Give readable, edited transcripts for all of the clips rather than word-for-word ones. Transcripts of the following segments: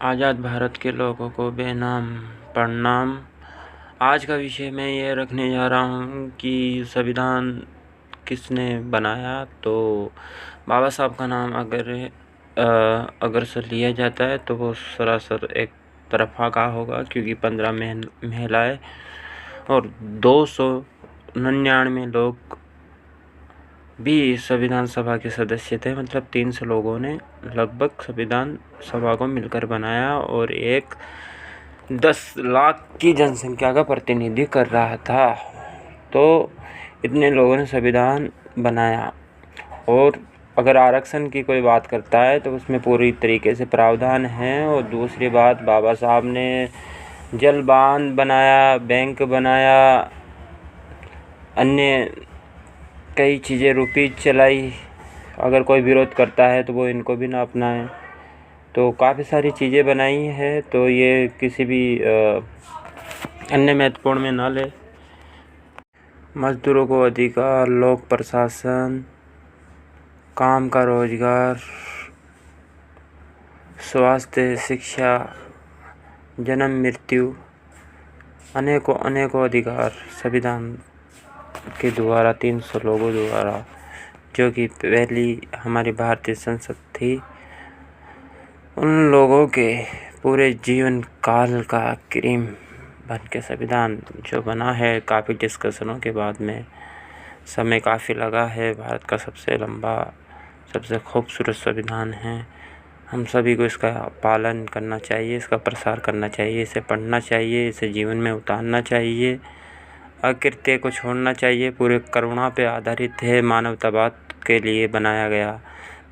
आज़ाद भारत के लोगों को बेनाम प्रणाम। आज का विषय मैं ये रखने जा रहा हूँ कि संविधान किसने बनाया। तो बाबा साहब का नाम अगर से लिया जाता है तो वो सरासर एक तरफा का होगा, क्योंकि 15 महिलाएं और 299 लोग भी संविधान सभा के सदस्य थे। मतलब 300 लोगों ने लगभग संविधान सभा को मिलकर बनाया और एक 10 लाख की जनसंख्या का प्रतिनिधि कर रहा था। तो इतने लोगों ने संविधान बनाया। और अगर आरक्षण की कोई बात करता है तो उसमें पूरी तरीके से प्रावधान है। और दूसरी बात, बाबा साहब ने जल बांध बनाया, बैंक बनाया, अन्य कई चीज़ें रूपी चलाई। अगर कोई विरोध करता है तो वो इनको भी ना अपनाए। तो काफ़ी सारी चीज़ें बनाई है, तो ये किसी भी अन्य महत्वपूर्ण में ना ले। मजदूरों को अधिकार, लोक प्रशासन, काम का रोजगार, स्वास्थ्य, शिक्षा, जन्म मृत्यु, अनेकों अधिकार संविधान के द्वारा 300 लोगों द्वारा, जो कि पहली हमारी भारतीय संसद थी, उन लोगों के पूरे जीवन काल का क्रीम बन के संविधान जो बना है। काफ़ी डिस्कशनों के बाद में समय काफ़ी लगा है। भारत का सबसे लंबा, सबसे खूबसूरत संविधान है। हम सभी को इसका पालन करना चाहिए, इसका प्रसार करना चाहिए, इसे पढ़ना चाहिए, इसे जीवन में उतारना चाहिए, अकृत्य को छोड़ना चाहिए। पूरे करुणा पे आधारित है, मानवतावाद के लिए बनाया गया,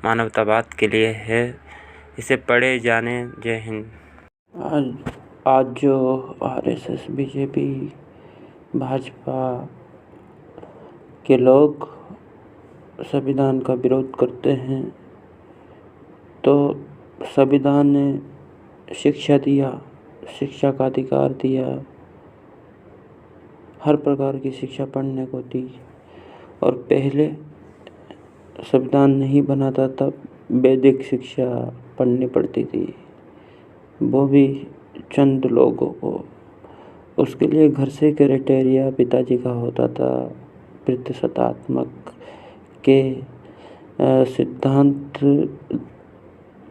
मानवतावाद के लिए है। इसे पढ़े जाने। जय हिंद। आज जो आरएसएस, बीजेपी, भाजपा के लोग संविधान का विरोध करते हैं, तो संविधान ने शिक्षा दिया, शिक्षा का अधिकार दिया, हर प्रकार की शिक्षा पढ़ने को दी। और पहले संविधान नहीं बना था तब वैदिक शिक्षा पढ़नी पड़ती थी, वो भी चंद लोगों को। उसके लिए घर से क्राइटेरिया पिताजी का होता था। प्रतिशतात्मक के सिद्धांत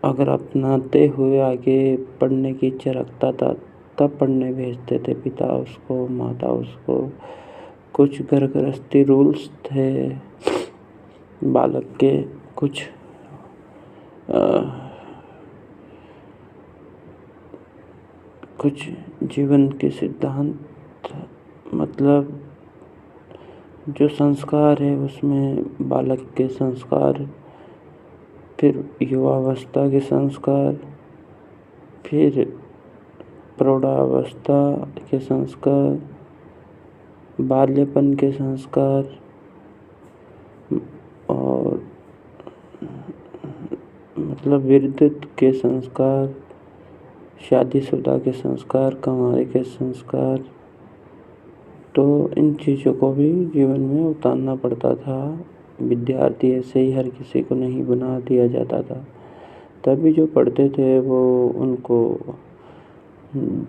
अगर अपनाते हुए आगे पढ़ने की इच्छा रखता था तब पढ़ने भेजते थे पिता उसको, माता उसको। कुछ घर गृहस्थी रूल्स थे बालक के, कुछ जीवन के सिद्धांत, मतलब जो संस्कार है उसमें बालक के संस्कार, फिर युवावस्था के संस्कार, फिर प्रौढ़ावस्था के संस्कार, बाल्यपन के संस्कार, और मतलब वृद्धत्व के संस्कार, शादीशुदा के संस्कार, कमाई के संस्कार। तो इन चीज़ों को भी जीवन में उतारना पड़ता था। विद्यार्थी ऐसे ही हर किसी को नहीं बना दिया जाता था। तभी जो पढ़ते थे वो उनको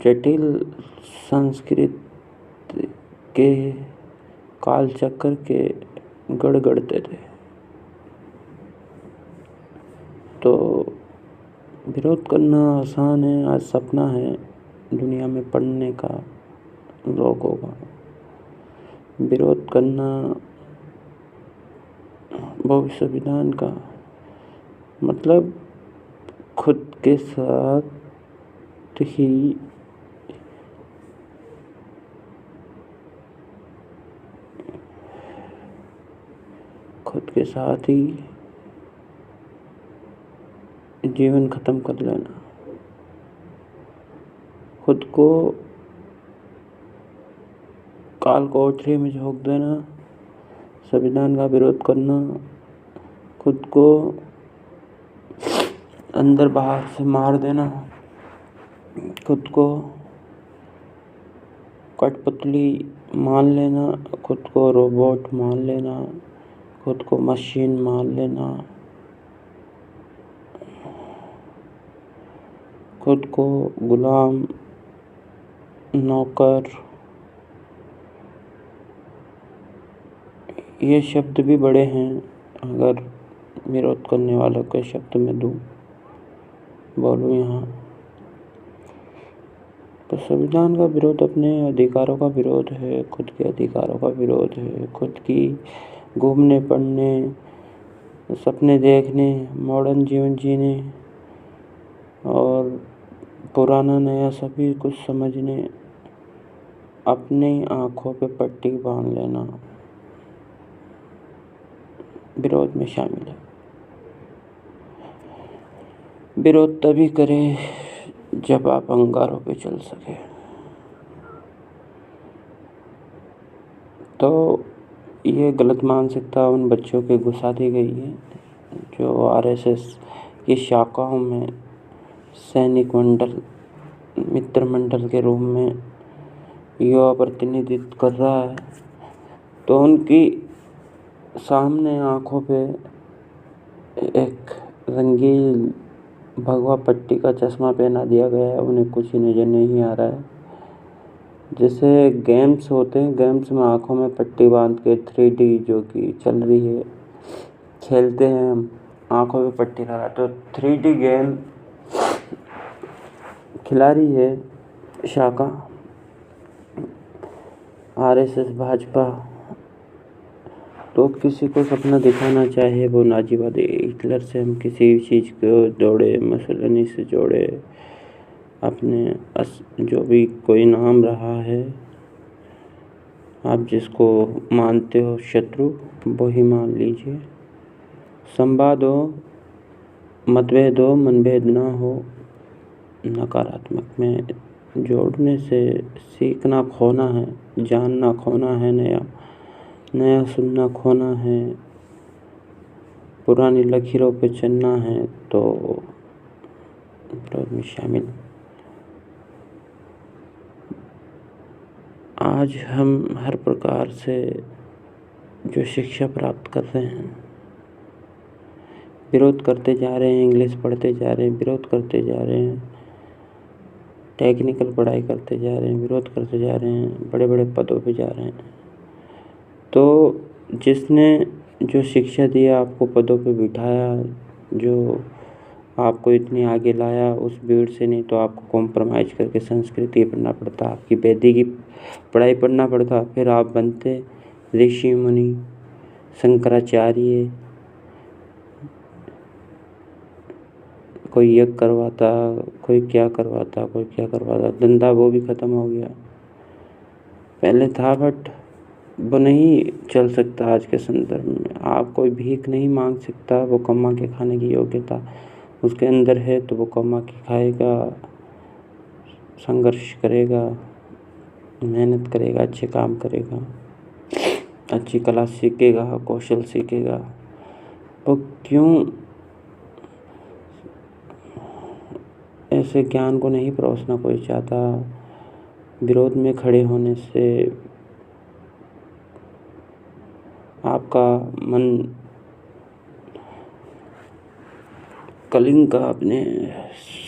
जटिल संस्कृत के काल चक्कर के गढ़ते थे। तो विरोध करना आसान है। आज सपना है दुनिया में पढ़ने का, लोगों का। विरोध करना भविष्य संविधान का मतलब खुद के साथ ही जीवन खत्म कर लेना, खुद को काल कोठरी में झोंक देना, संविधान का विरोध करना, खुद को अंदर बाहर से मार देना, खुद को कठपुतली मान लेना, खुद को रोबोट मान लेना, खुद को मशीन मान लेना, खुद को गुलाम, नौकर, ये शब्द भी बड़े हैं। अगर विरोध करने वालों के शब्द में बोलूँ यहाँ, तो संविधान का विरोध अपने अधिकारों का विरोध है, खुद के अधिकारों का विरोध है, खुद की घूमने पढ़ने, सपने देखने, मॉडर्न जीवन जीने और पुराना नया सभी कुछ समझने, अपनी आँखों पे पट्टी बांध लेना विरोध में शामिल है। विरोध तभी करें जब आप अंगारों पे चल सके। तो ये गलत मानसिकता उन बच्चों के घुसा दी गई है जो आरएसएस की शाखाओं में सैनिक मंडल, मित्र मंडल के रूप में युवा प्रतिनिधित्व कर रहा है। तो उनकी सामने आँखों पे एक रंगीन भगवा पट्टी का चश्मा पहना दिया गया है, उन्हें कुछ ही नज़र नहीं आ रहा है। जैसे गेम्स होते हैं, गेम्स में आँखों में पट्टी बांध के 3D जो कि चल रही है, खेलते हैं हम, आँखों में पट्टी लगा, तो 3D गेम खिला रही है शाखा आरएसएस भाजपा। तो किसी को सपना दिखाना चाहे वो नाजीवादी हिटलर से हम किसी भी चीज़ को जोड़े, मुसोलिनी से जोड़े, अपने जो भी कोई नाम रहा है, आप जिसको मानते हो शत्रु वो ही मान लीजिए। संवाद हो, मतभेद हो, मनभेद ना हो, नकारात्मक में जोड़ने से सीखना खोना है, जानना खोना है, नया सुनना खोना है, पुरानी लकीरों पे चलना है। तो विरोध में शामिल। आज हम हर प्रकार से जो शिक्षा प्राप्त कर रहे हैं, विरोध करते जा रहे हैं, इंग्लिश पढ़ते जा रहे हैं, विरोध करते जा रहे हैं, टेक्निकल पढ़ाई करते जा रहे हैं, विरोध करते जा रहे हैं, बड़े बड़े पदों पे जा रहे हैं। तो जिसने जो शिक्षा दिया, आपको पदों पे बिठाया, जो आपको इतनी आगे लाया, उस भीड़ से नहीं तो आपको कॉम्प्रोमाइज़ करके संस्कृति पढ़ना पड़ता, आपकी वैदिक की पढ़ाई पढ़ना पड़ता, फिर आप बनते ऋषि मुनि, शंकराचार्य, कोई यज्ञ करवाता, कोई क्या करवाता, कोई क्या करवाता। धंधा वो भी ख़त्म हो गया, पहले था बट वो नहीं चल सकता आज के संदर्भ में। आप कोई भीख नहीं मांग सकता, वो कमा के खाने की योग्यता उसके अंदर है, तो वो कमा के खाएगा, संघर्ष करेगा, मेहनत करेगा, अच्छे काम करेगा, अच्छी कला सीखेगा, कौशल सीखेगा। वो क्यों ऐसे ज्ञान को नहीं परोसना कोई चाहता। विरोध में खड़े होने से आपका मन कलिंग का आपने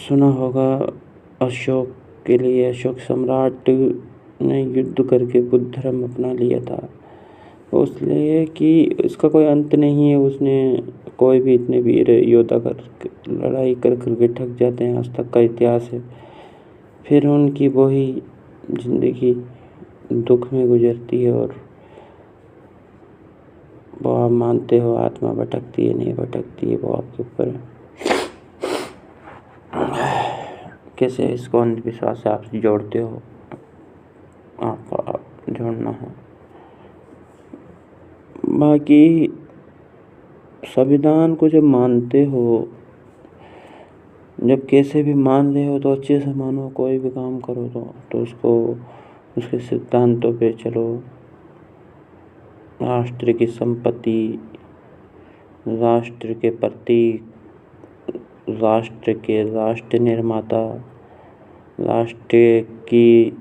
सुना होगा, अशोक के लिए, अशोक सम्राट ने युद्ध करके बुद्ध धर्म अपना लिया था, इसलिए कि इसका कोई अंत नहीं है। उसने कोई भी इतने वीर योद्धा कर लड़ाई कर के थक जाते हैं, आज तक का इतिहास है। फिर उनकी वही जिंदगी दुख में गुजरती है, और वो आप मानते हो आत्मा भटकती है, नहीं भटकती है, वो आपके ऊपर है। कैसे इसको अंधविश्वास से आप जोड़ते हो, आपको जोड़ना है। बाकी संविधान को जब मानते हो, जब कैसे भी मान रहे हो, तो अच्छे से मानो। कोई भी काम करो तो उसको उसके सिद्धांतों पे चलो। राष्ट्र की संपत्ति, राष्ट्र के प्रतीक, राष्ट्र के राष्ट्र निर्माता, राष्ट्र की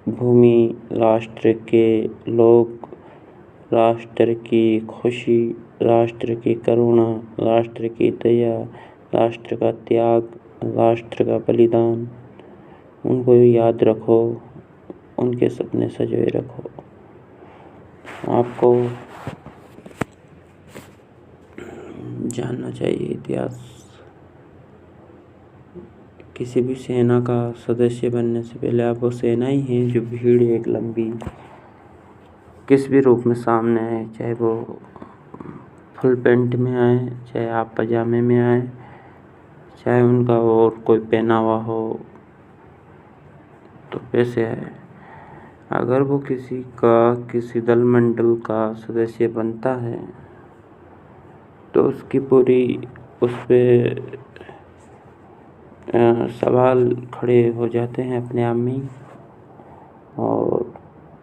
भूमि, राष्ट्र के लोग, राष्ट्र की खुशी, राष्ट्र की करुणा, राष्ट्र की दया, राष्ट्र का त्याग, राष्ट्र का बलिदान, उनको याद रखो, उनके सपने सजोए रखो। आपको जानना चाहिए इतिहास। किसी भी सेना का सदस्य बनने से पहले आप वो सेना ही हैं जो भीड़ एक लंबी किस भी रूप में सामने आए, चाहे वो फुल पैंट में आए, चाहे आप पजामे में आए, चाहे उनका और कोई पहनावा हो, तो वैसे आए। अगर वो किसी दल मंडल का सदस्य बनता है तो उसकी पूरी उस पे सवाल खड़े हो जाते हैं अपने आप में ही। और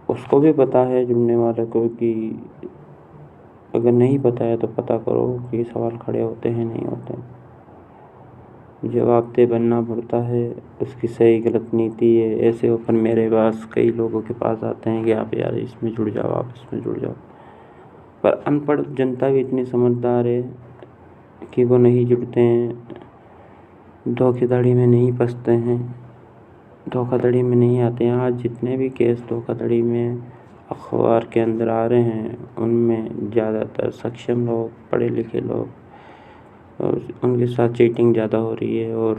उसको भी पता है जुड़ने वाले को कि अगर नहीं पता है तो पता करो कि सवाल खड़े होते हैं नहीं होते। जवाबदेह बनना पड़ता है, उसकी सही गलत नीति है। ऐसे ओपन मेरे पास कई लोगों के पास आते हैं कि आप यार इसमें जुड़ जाओ, आप इसमें जुड़ जाओ, पर अनपढ़ जनता भी इतनी समझदार है कि वो नहीं जुड़ते हैं, धोखाधड़ी में नहीं फंसते हैं, धोखाधड़ी में नहीं आते हैं। आज जितने भी केस धोखाधड़ी में अखबार के अंदर आ रहे हैं उनमें ज़्यादातर सक्षम लोग, पढ़े लिखे लोग, और उनके साथ चीटिंग ज़्यादा हो रही है और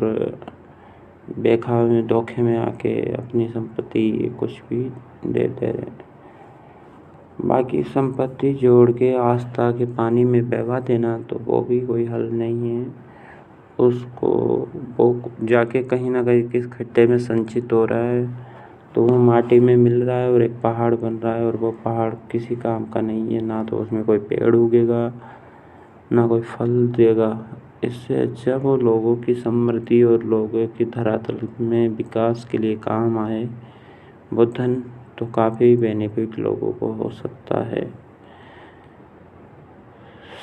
बेखावे में धोखे में आके अपनी संपत्ति कुछ भी देते हैं। बाकी संपत्ति जोड़ के आस्था के पानी में बहवा देना तो वो भी कोई हल नहीं है। उसको वो जाके कहीं ना कहीं किस खड्डे में संचित हो रहा है तो वो माटी में मिल रहा है और एक पहाड़ बन रहा है, और वो पहाड़ किसी काम का नहीं है। ना तो उसमें कोई पेड़ उगेगा, ना कोई फल देगा। इससे अच्छा वो लोगों की समृद्धि और लोगों की धरातल में विकास के लिए काम आए, वो धन तो काफ़ी बेनिफिट लोगों को हो सकता है।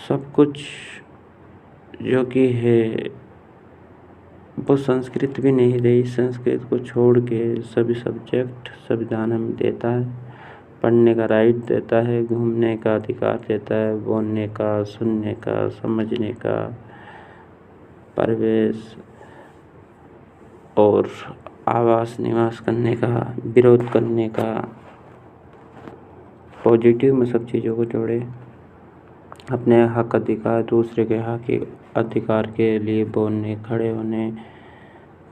सब कुछ जो कि है वो संस्कृत भी नहीं रही। संस्कृत को छोड़ के सभी सब्जेक्ट संविधान हमें देता है, पढ़ने का राइट देता है, घूमने का अधिकार देता है, बोलने का, सुनने का, समझने का, प्रवेश और आवास निवास करने का, विरोध करने का। पॉजिटिव में सब चीज़ों को जोड़े, अपने हक अधिकार, दूसरे के हक अधिकार के लिए बोलने, खड़े होने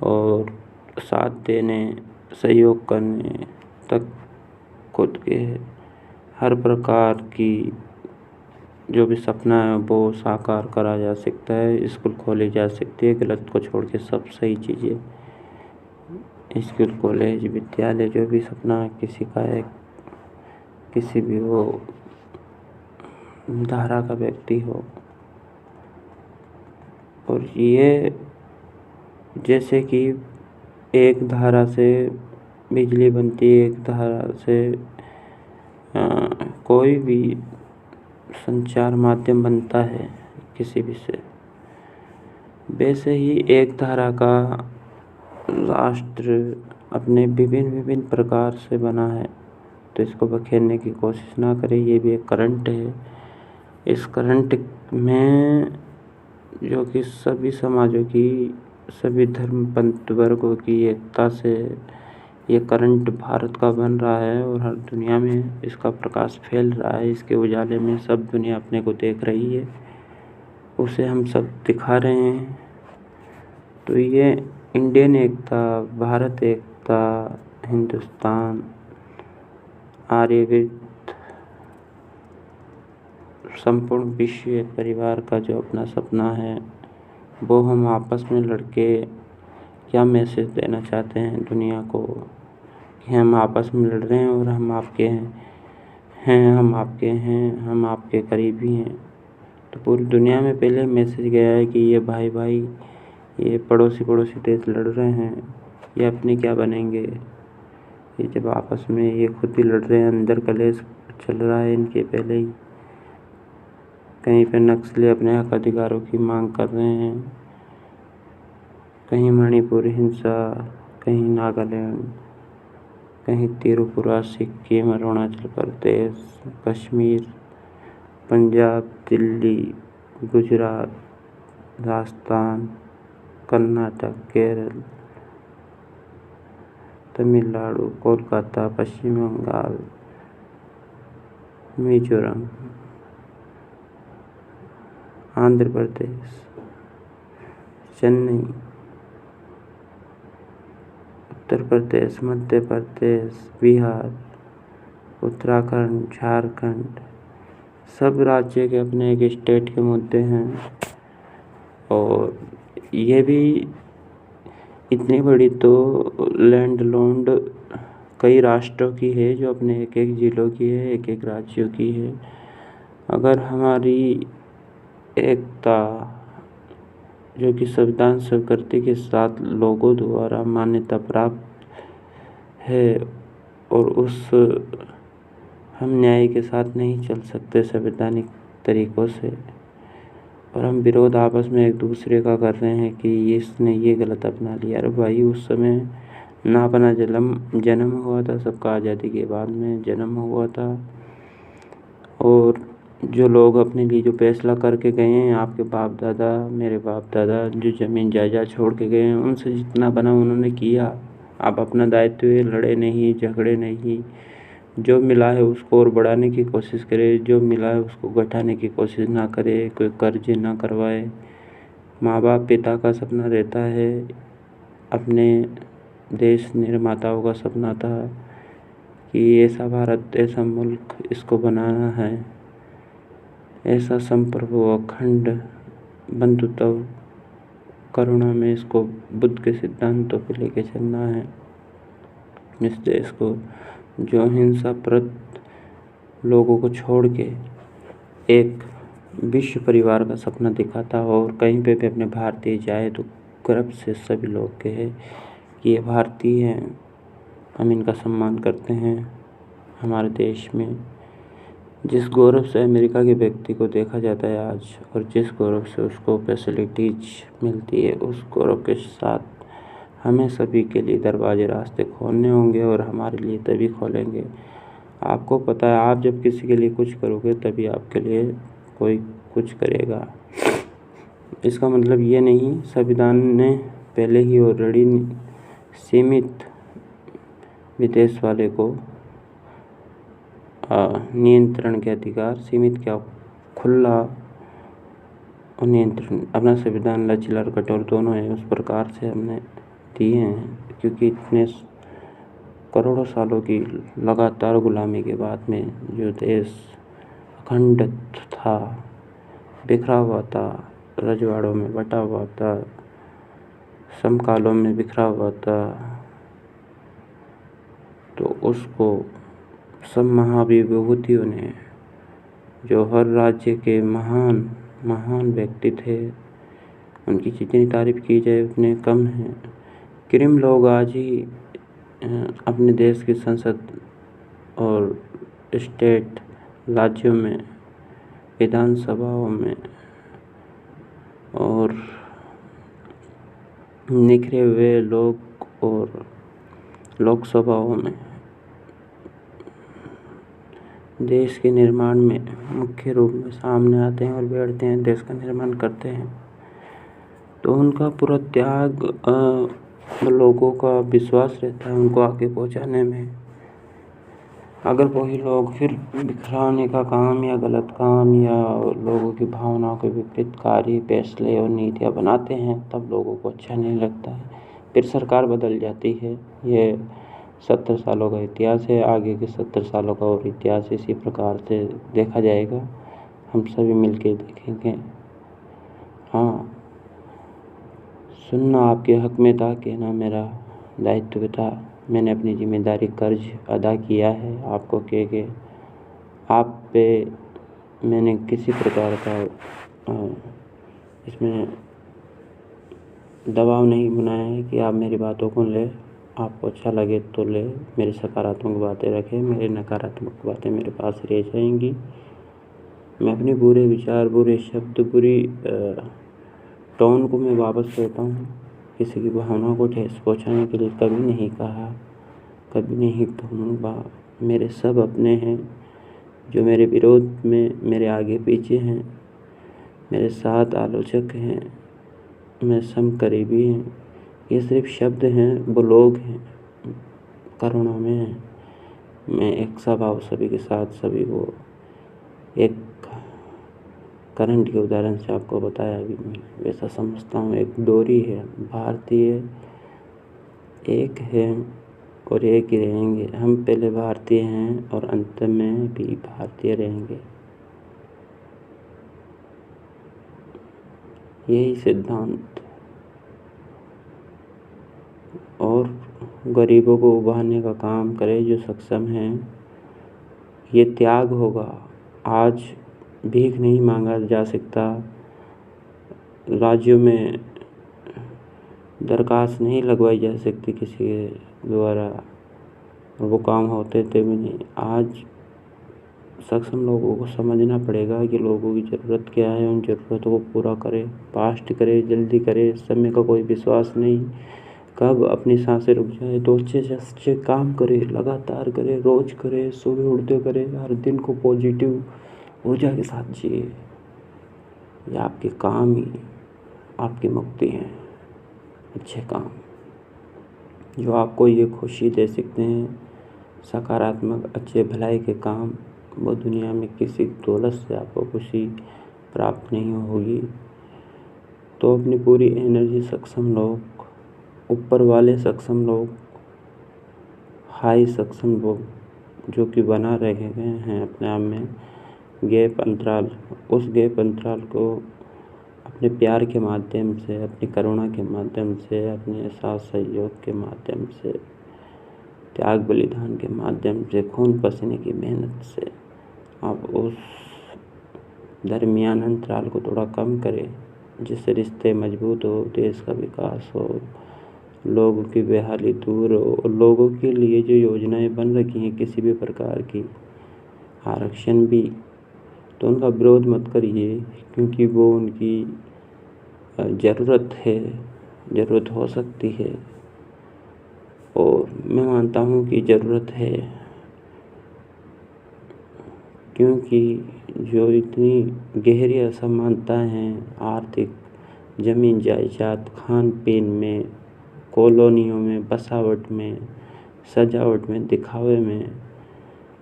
और साथ देने, सहयोग करने तक खुद के हर प्रकार की जो भी सपना है वो साकार करा जा सकता है। स्कूल खोली जा सकती है, गलत को छोड़ के सब सही चीज़ें। स्कूल, कॉलेज, विद्यालय, जो भी सपना किसी का है, किसी भी वो धारा का व्यक्ति हो, और ये जैसे कि एक धारा से बिजली बनती है, एक धारा से कोई भी संचार माध्यम बनता है किसी भी से, वैसे ही एक धारा का राष्ट्र अपने विभिन्न प्रकार से बना है। तो इसको बखेरने की कोशिश ना करें। ये भी एक करंट है। इस करंट में जो कि सभी समाजों की, सभी धर्म पंथ वर्गों की एकता से ये करंट भारत का बन रहा है और हर दुनिया में इसका प्रकाश फैल रहा है। इसके उजाले में सब दुनिया अपने को देख रही है, उसे हम सब दिखा रहे हैं। तो ये इंडियन एकता, भारत एकता, हिंदुस्तान, आर्यवृत्त, संपूर्ण विश्व एक परिवार का जो अपना सपना है, वो हम आपस में लड़के क्या मैसेज देना चाहते हैं दुनिया को कि हम आपस में लड़ रहे हैं और हम आपके हैं, हम आपके हैं, हम आपके करीबी हैं। तो पूरी दुनिया में पहले मैसेज गया है कि ये भाई भाई, ये पड़ोसी देश लड़ रहे हैं, ये अपने क्या बनेंगे। ये जब आपस में ये खुद ही लड़ रहे हैं, अंदर कलेश चल रहा है इनके पहले ही। कहीं पे नक्सली अपने हक अधिकारों की मांग कर रहे हैं, कहीं मणिपुर हिंसा, कहीं नागालैंड, कहीं त्रिपुरा, सिक्किम, अरुणाचल प्रदेश, कश्मीर, पंजाब, दिल्ली, गुजरात, राजस्थान, कर्नाटक, केरल, तमिलनाडु, कोलकाता, पश्चिम बंगाल, मिजोरम, आंध्र प्रदेश, चेन्नई, उत्तर प्रदेश, मध्य प्रदेश, बिहार, उत्तराखंड, झारखंड, सब राज्य के अपने एक स्टेट के मुद्दे हैं। और ये भी इतनी बड़ी तो लैंडलॉन्ड कई राष्ट्रों की है, जो अपने एक एक जिलों की है, एक एक राज्यों की है। अगर हमारी एकता, जो कि संविधान स्वीकृति के साथ लोगों द्वारा मान्यता प्राप्त है, और हम न्याय के साथ नहीं चल सकते संवैधानिक तरीकों से, और हम विरोध आपस में एक दूसरे का कर रहे हैं कि इसने ये गलत अपना लिया। अरे भाई, उस समय ना अपना जन्म हुआ था, सबका आज़ादी के बाद में जन्म हुआ था। और जो लोग अपने लिए जो फैसला करके गए हैं, आपके बाप दादा, मेरे बाप दादा, जो ज़मीन जायदाद छोड़ के गए हैं, उनसे जितना बना उन्होंने किया। आप अपना दायित्व लड़े नहीं, झगड़े नहीं, जो मिला है उसको और बढ़ाने की कोशिश करें, जो मिला है उसको घटाने की कोशिश ना करे, कोई कर्ज ना करवाए। माँ बाप पिता का सपना रहता है, अपने देश निर्माताओं का सपना था कि ऐसा भारत, ऐसा मुल्क इसको बनाना है, ऐसा संप्रभु अखंड बंधुत्व करुणा में इसको बुद्ध के सिद्धांतों पे लेके चलना है इस देश को, जो हिंसा प्रद लोगों को छोड़ के एक विश्व परिवार का सपना दिखाता हो। और कहीं पे भी अपने भारतीय जाए तो गर्व से सभी लोग कहे कि ये भारतीय हैं, हम इनका सम्मान करते हैं। हमारे देश में जिस गौरव से अमेरिका के व्यक्ति को देखा जाता है आज, और जिस गौरव से उसको फैसिलिटीज मिलती है, उस गौरव के साथ हमें सभी के लिए दरवाजे रास्ते खोलने होंगे, और हमारे लिए तभी खोलेंगे। आपको पता है, आप जब किसी के लिए कुछ करोगे तभी आपके लिए कोई कुछ करेगा। इसका मतलब ये नहीं, संविधान ने पहले ही ऑलरेडी सीमित विदेश वाले को नियंत्रण के अधिकार, सीमित क्या, खुला नियंत्रण, अपना संविधान लचीला और कठोर दोनों है, उस प्रकार से हमने दिए हैं। क्योंकि इतने करोड़ों सालों की लगातार गुलामी के बाद में जो देश अखंड था, बिखरा हुआ था, रजवाड़ों में बटा हुआ था, समकालों में बिखरा हुआ था, तो उसको सब महाविभूतियों ने, जो हर राज्य के महान व्यक्ति थे, उनकी जितनी तारीफ की जाए उतने कम हैं। कृम लोग आज ही अपने देश की संसद और स्टेट राज्यों में, विधानसभाओं में और निखरे हुए लोग और लोकसभाओं में देश के निर्माण में मुख्य रूप में सामने आते हैं और बैठते हैं, देश का निर्माण करते हैं। तो उनका पूरा त्याग, लोगों का विश्वास रहता है उनको आगे पहुंचाने में। अगर वही लोग फिर बिखराने का काम या गलत काम या लोगों की भावनाओं के विपरीत कार्य, फैसले और नीतियाँ बनाते हैं, तब लोगों को अच्छा नहीं लगता है। फिर सरकार बदल जाती है। ये 70 सालों का इतिहास है, आगे के 70 सालों का और इतिहास इसी प्रकार से देखा जाएगा, हम सभी मिलके देखेंगे। हाँ, सुनना आपके हक में था, कहना मेरा दायित्व था। मैंने अपनी जिम्मेदारी कर्ज अदा किया है, आपको कह के आप पे मैंने किसी प्रकार का इसमें दबाव नहीं बनाया है कि आप मेरी बातों को लें, आपको अच्छा लगे तो ले, मेरी सकारात्मक बातें रखें, मेरी नकारात्मक बातें मेरे पास रह जाएंगी। मैं अपने बुरे विचार, बुरे शब्द, बुरी टोन को मैं वापस लेता हूँ। किसी की भावनाओं को ठेस पहुँचाने के लिए कभी नहीं कहा, कभी नहीं कहूँगा। मेरे सब अपने हैं, जो मेरे विरोध में मेरे आगे पीछे हैं, मेरे साथ आलोचक हैं, में समकरीबी हैं। ये सिर्फ शब्द हैं, वो लोग हैं, करुणा में हैं। मैं एक स्वभाव सभी के साथ सभी को एक करंट के उदाहरण से आपको बताया अभी मैं वैसा समझता हूँ। एक डोरी है, भारतीय एक है और एक ही रहेंगे। हम पहले भारतीय हैं और अंत में भी भारतीय रहेंगे। यही सिद्धांत और गरीबों को उभारने का काम करे जो सक्षम हैं। ये त्याग होगा। आज भीख नहीं मांगा जा सकता, राज्यों में दरखास्त नहीं लगवाई जा सकती किसी के द्वारा, वो काम होते थे भी नहीं। आज सक्षम लोगों को समझना पड़ेगा कि लोगों की ज़रूरत क्या है, उन ज़रूरतों को पूरा करे, फास्ट करे, जल्दी करे। समय का कोई विश्वास नहीं, कब अपनी सांसें रुक जाए। तो अच्छे से अच्छे काम करे, लगातार करे, रोज़ करे, सुबह उठते करे, हर दिन को पॉजिटिव ऊर्जा के साथ जिए। ये आपके काम ही आपकी मुक्ति है। अच्छे काम जो आपको ये खुशी दे सकते हैं, सकारात्मक अच्छे भलाई के काम, वो दुनिया में किसी दौलत से आपको खुशी प्राप्त नहीं होगी। तो अपनी पूरी एनर्जी सक्षम लोग, ऊपर वाले सक्षम लोग, हाई सक्षम लोग जो कि बना रहे हैं अपने आप में गैप अंतराल, उस गैप अंतराल को अपने प्यार के माध्यम से, अपनी करुणा के माध्यम से, अपने साथ सहयोग के माध्यम से, त्याग बलिदान के माध्यम से, खून पसीने की मेहनत से आप उस दरमियान अंतराल को थोड़ा कम करें, जिससे रिश्ते मजबूत हो, देश का विकास हो, लोगों की बेहाली दूर हो। और लोगों के लिए जो योजनाएं बन रखी हैं किसी भी प्रकार की, आरक्षण भी, तो उनका विरोध मत करिए, क्योंकि वो उनकी ज़रूरत है, ज़रूरत हो सकती है और मैं मानता हूँ कि ज़रूरत है। क्योंकि जो इतनी गहरी असमानता हैं आर्थिक, ज़मीन जायदाद, खान पीन में, कॉलोनियों में, बसावट में, सजावट में, दिखावे में,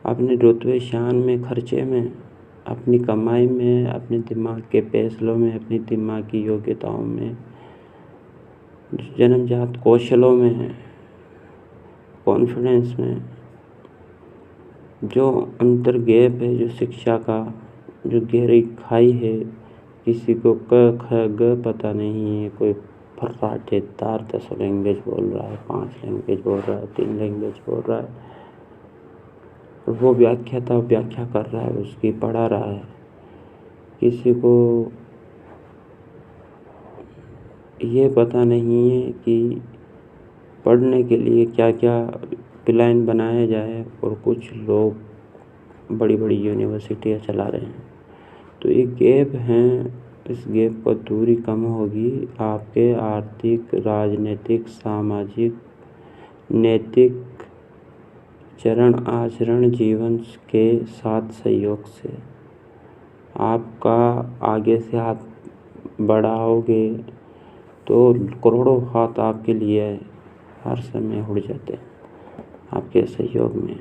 अपने रुतबे शान में, खर्चे में, अपनी कमाई में, अपने दिमाग के फैसलों में, अपनी दिमाग की योग्यताओं में, जन्मजात कौशलों में, कॉन्फिडेंस में, जो अंतर गैप है, जो शिक्षा का जो गहरी खाई है, किसी को क ख ग पता नहीं है, कोई फर्राटेदार 10 लैंग्वेज बोल रहा है, 5 लैंग्वेज बोल रहा है, 3 लैंग्वेज बोल रहा है, वो व्याख्या कर रहा है, उसकी पढ़ा रहा है। किसी को ये पता नहीं है कि पढ़ने के लिए क्या क्या प्लान बनाया जाए, और कुछ लोग बड़ी बड़ी यूनिवर्सिटियाँ चला रहे हैं। तो ये गैप हैं, इस गैप पर दूरी कम होगी आपके आर्थिक, राजनीतिक, सामाजिक, नैतिक चरण आचरण जीवन के साथ सहयोग से। आपका आगे से हाथ बढ़ाओगे तो करोड़ों हाथ आपके लिए हर समय उड़ जाते हैं आपके सहयोग में।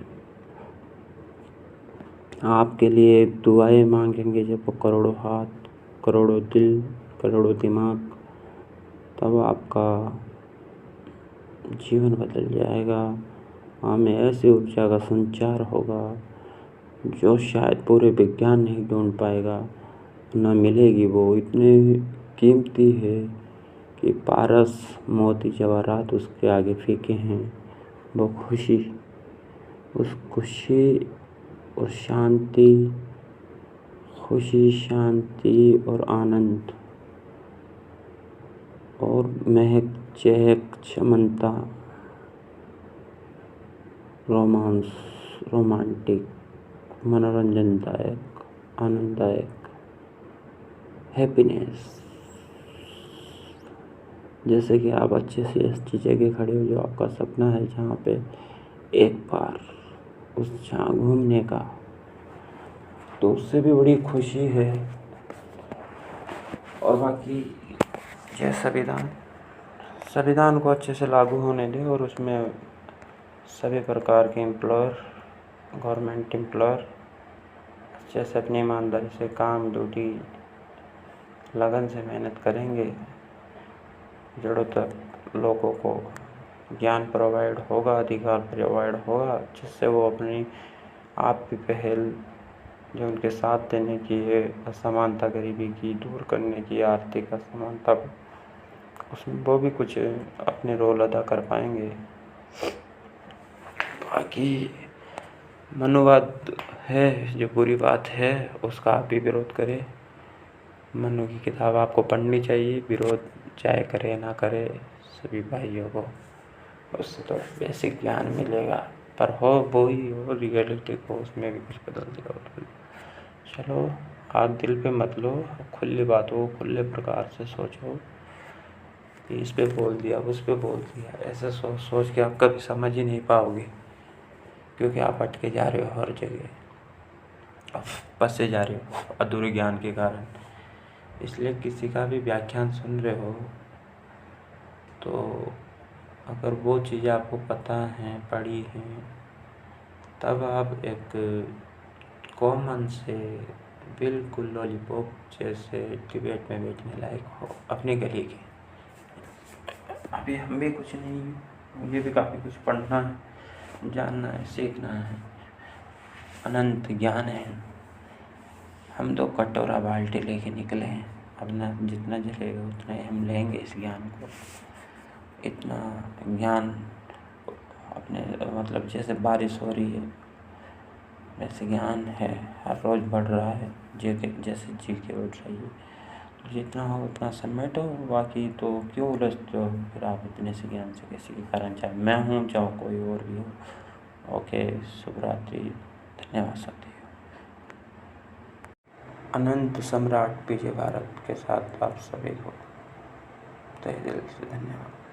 आपके लिए दुआएं मांगेंगे जब वो करोड़ों हाथ, करोड़ों दिल, करोड़ों दिमाग, तब आपका जीवन बदल जाएगा। हमें ऐसी ऊर्जा का संचार होगा जो शायद पूरे विज्ञान नहीं ढूंढ पाएगा, ना मिलेगी। वो इतनी कीमती है कि पारस, मोती, जवाहरात उसके आगे फीके हैं। वो खुशी, उस खुशी और शांति, खुशी, शांति और आनंद और महक, चहक, क्षमता, रोमांस, रोमांटिक, मनोरंजनदायक, आनंददायक, हैप्पीनेस। जैसे कि आप अच्छे से अच्छी जगह खड़े हो, जो आपका सपना है, जहाँ पे एक बार उस जहाँ घूमने का, तो उससे भी बड़ी खुशी है। और बाकी यह संविधान को अच्छे से लागू होने दें और उसमें सभी प्रकार के एम्प्लॉयर, गवर्नमेंट एम्प्लॉयर अच्छे से अपनी ईमानदारी से काम, ड्यूटी, लगन से मेहनत करेंगे। ज़रूरत लोगों को ज्ञान प्रोवाइड होगा, अधिकार प्रोवाइड होगा, जिससे वो अपनी आप की पहल जो उनके साथ देने की है, असमानता गरीबी की दूर करने की, आर्थिक असमानता उसमें वो भी कुछ अपने रोल अदा कर पाएंगे। बाकी मनुवाद है जो बुरी बात है उसका आप भी विरोध करें। मनु की किताब आपको पढ़नी चाहिए, विरोध चाहे करे ना करे सभी भाइयों को, उससे तो बेसिक ज्ञान मिलेगा, पर हो वो ही हो रियलिटी को, उसमें भी कुछ बदल दिया। चलो आप दिल पे मत लो, खुली बातों खुले प्रकार से सोचो। इस पे बोल दिया, उस पे बोल दिया, ऐसे सोच सोच के आप कभी समझ ही नहीं पाओगे, क्योंकि आप अटके जा रहे हो हर जगह, फंसे जा रहे हो अधूरे ज्ञान के कारण। इसलिए किसी का भी व्याख्यान सुन रहे हो तो अगर वो चीज़ें आपको पता हैं, पढ़ी हैं, तब आप एक कॉमन से बिल्कुल लॉलीपॉप जैसे डिबेट में बैठने लायक हो अपनी गली के। अभी हम भी कुछ नहीं, मुझे भी काफ़ी कुछ पढ़ना है, जानना है, सीखना है, अनंत ज्ञान है। हम तो कटोरा बाल्टी लेके निकले हैं, अपना जितना जलेगा उतना ही हम लेंगे इस ज्ञान को। इतना ज्ञान अपने मतलब जैसे बारिश हो रही है वैसे ज्ञान है, हर रोज़ बढ़ रहा है, जैसे जी के उठ रही है, तो जितना हो उतना समेटो, बाकी तो क्यों उलझते हो फिर आप इतने से ज्ञान से किसी के कारण, चाहे मैं हूँ चाहे कोई और भी हो। ओके, शुभ रात्रि, धन्यवाद साथी। अनंत सम्राट विजय भारत के साथ आप सभी को तहे दिल से धन्यवाद।